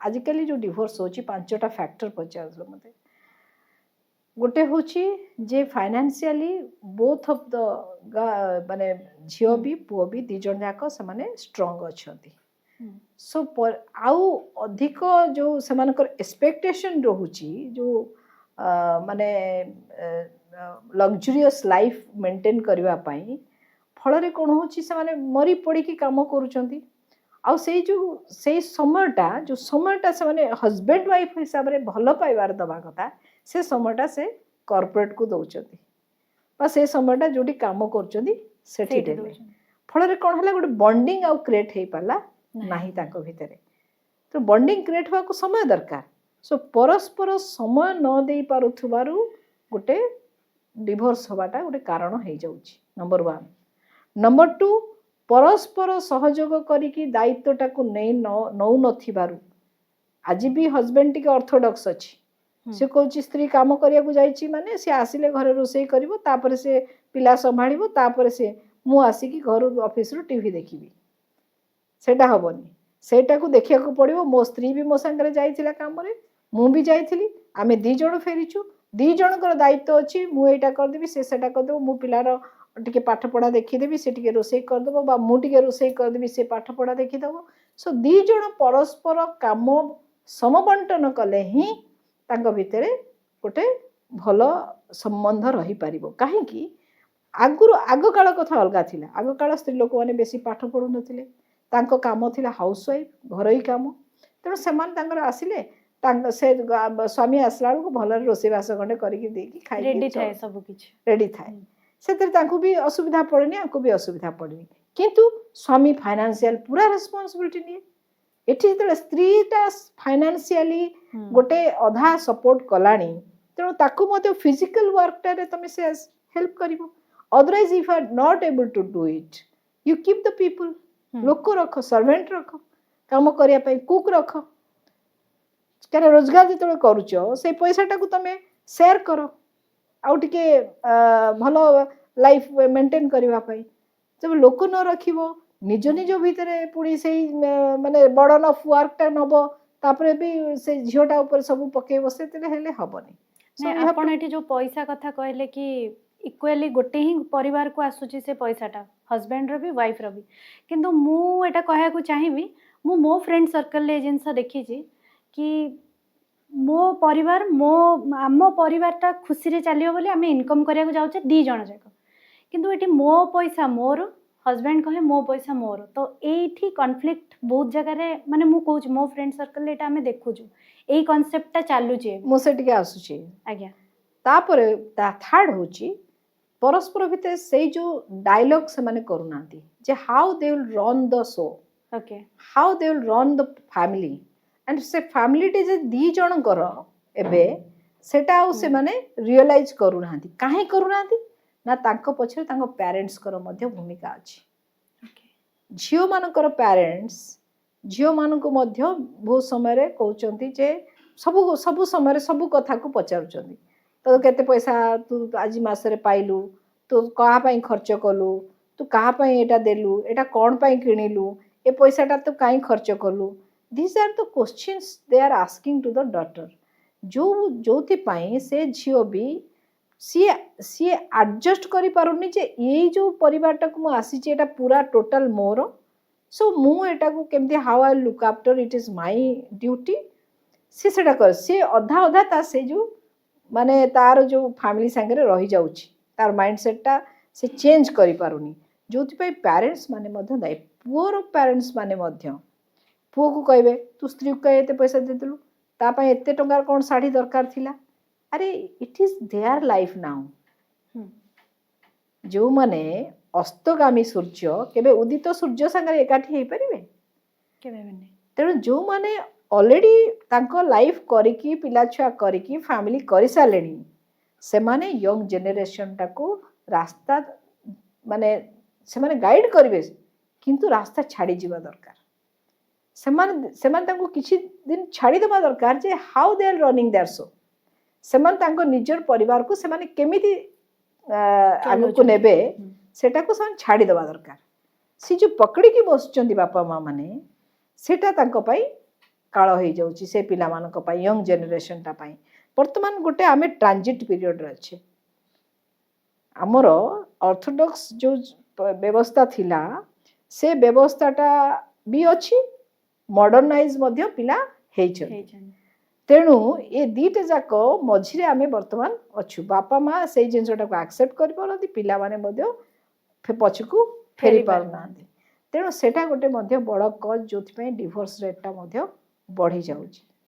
आजिकल जो डिवोर्स होची 5टा फैक्टर पचारलो मते गोटे होची जे फाइनेंशियली बोथ ऑफ द माने झियो भी पुओ भी दी जण जाक से माने स्ट्रांग अछंती सो आउ अधिक जो सेमानकर एक्सपेक्टेशन रहुची जो माने लग्जरियस लाइफ मेंटेन करबा पई फल कौन हो मरी पड़ी काम करुँच आउ से समयटा से माने हस्बैंड वाइफ हिसाब से भल पाइबार दबा कथा से समयटा से कॉर्पोरेट को दौरान से समयटा जो काम कर फल कौन है गोटे बॉन्डिंग आउ क्रिएट हो पाला नहीं भितर तो बॉन्डिंग क्रिएट होगा समय दरकार सो परस्पर समय न दे पारुथुबारु गोटे डिवोर्स हवाटा गोटे कारण हो जाउची नंबर 1 नंबर 2 परस्पर सहयोग करिकी दायित्वटा को नहीं नौ नथिबारु आज भी हस्बैंड टिके ऑर्थोडॉक्स अछि से कहूँ स्त्री काम करने जाइए माने सी आसिले घरे रोषे करिवो तापर से पिला संभाळिवो तापर से मु आसिकी घर ऑफिस रो टीवी देखिबी सेटा हबनी सेटा को देखिया को पड़िवो मो स्त्री भी मो संगे जाइथिला काम रे मु भी जाइथिली आमे दी जण फेरिचु दी जणकर दायित्व अछि मु एटा कर देबी से सेटा कर देबो मु पिलार टिके पाठ पढ़ा देखिदेवी से टिके रोषे करदेव बा मु टिके रोषे करदेवी से पाठ पढ़ा देखिदेव सो दी जण परस्पर काम समबंटन कले ही तांको भितरे गोटे भल संबंध रही पारिबो काहेकि आग काल कथा अलगा थिला आग काल स्त्री लोक माने बेसी पाठ पढ़ु नथिले तांको काम थिला हाउसवाइफ घरोई काम तेणु सेमान तांकर आसिले से स्वामी आसला को भल रोषे बास खंडे करिकी देकी खाइ रेडी थाए सब किछ रेडी थाए से भी असुविधा पड़ेनी आपको भी असुविधा पड़ेनी किंतु स्वामी फाइनेंशियल पूरा रेस्पॉन्सिबिलिटी निये एठी जेते स्त्रीटा फाइनेंशियली गोटे अधा सपोर्ट कलानी तेणु ताकू मते फिजिकल वर्क टारे तमे से हेल्प करिवो otherwise if are not able to do it you keep the people लोक रख सर्वेंट रख काम करिया पई कुक रख कारण रोजगार जेते करूचो से पैसाटा को तमे शेयर करो आउ टिके भल लाइफ मेंटेन करबा पई जब लोक न रखिबो निज निज भितरे पुणी से माने बड़न ऑफ वर्कटा नबो तापरे भी से झियोटा ऊपर सब पके बसे तेले हेले हबनी सो आपण एठी जो पैसा कथा कहले कि इक्वली गोटे ही परिवार को आसुची से पैसाटा हस्बैंड रो भी वाइफ रो भी किंतु मु एटा कहया को चाहिबी मु मो फ्रेंड सर्कल ले जिंसा देखी छी कि मो परिवार मो आम परिवारटा खुशी रे चलियो बोली आमे इनकम करिया को जाउचे दी जण जाक किंतु एठी मो पैसा मोर हस्बैंड कहे मो पैसा मोर तो एठी कॉन्फ्लिक्ट बहुत जगह रे माने मु कहूच मो फ्रेंड सर्कल एटा आमे देखुछु एई कांसेप्टटा चालू छे मो से टिके आसुची आज्ञा तापरे ता थर्ड होची परस्पर भितर से जो डायलॉग से माने करूनांती जे how they will run the show okay how they will run the family and से फैमिली टी जे दी जण कर एबे सेटा आउ से माने रियलाइज करूनांती काहे करूनांती ना तांको पछरे तांको पेरेंट्स कर मध्य भूमिका अछि झियो मानकर पेरेंट्स झियो मान को मध्य बहुत समय रे कहउचंती जे सब समय रे सब कथा को पचारुचंती तो केते पैसा तू आज मासरे पाइलु तू कहा पई खर्च कलु तू कहा पई एटा देलु एटा कोन पई किनिलु ए पैसाटा तू काई खर्च कलु this are the questions they are asking to the daughter जोथि पई से झियो भी सी एडजस्ट करि पारुनी जे ये जो परिवारटा को आसी जे एटा पूरा टोटल मोर सो मु एटा को केमती how I look after it is my duty से सेटा कर से अधा अधा ता से जो माने तार जो फैमिली संगे रही जाउची तार माइंडसेटटा से चेंज करि पारुनी जोथि पई पेरेंट्स माने मध्य दाई पुअर पेरेंट्स माने मध्य पुओ को कहबे तू स्त्री को एते पैसा दे देलु ता पई एते टंकार कोन साड़ी दरकार थिला अरे it is their life now जो माने अस्तगामी सूर्य केबे उदित सूर्य संगे एकाठी हे परिबे केबे बने तेणु जो माने ऑलरेडी तांको लाइफ करिकी पिला छुआ करिकी फैमिली करि सालेनी से माने यंग जनरेशन टाको रास्ता माने से माने गाइड करिवे किंतु रास्ता छाड़ी जीवा दरकार से माने तांको किछि दिन छाड़ी देबा दरकार जे how they are running their show से माने तांको निजर परिवार को से माने केमिति आगु को नेबे सेटा को सन छाड़ी देबा दरकार सी जो पकड़ी की बसचंदी बापा माँ माने सेटा तांको पाई काल हो जाउची से पिला मानक पई यंग जनरेशन टा पई वर्तमान गोटे आमे ट्रांजिट पीरियड रे अच्छे आमर ऑर्थोडॉक्स जो व्यवस्था थिला से व्यवस्थाटा भी अच्छी मॉडर्नाइज मध्य पिला हेइछन तेणु ये दीटे जाक मझिरे आमे वर्तमान अच्छु बापा माँ से जिनसटा को एक्सेप्ट कर पारती पिला माने मध्य पछकू फेरी पार नांदी तेणु सेटा गोटे मध्य बड़ कज जोथि डिवोर्स रेट टा मध्य बढ़ी जाउची।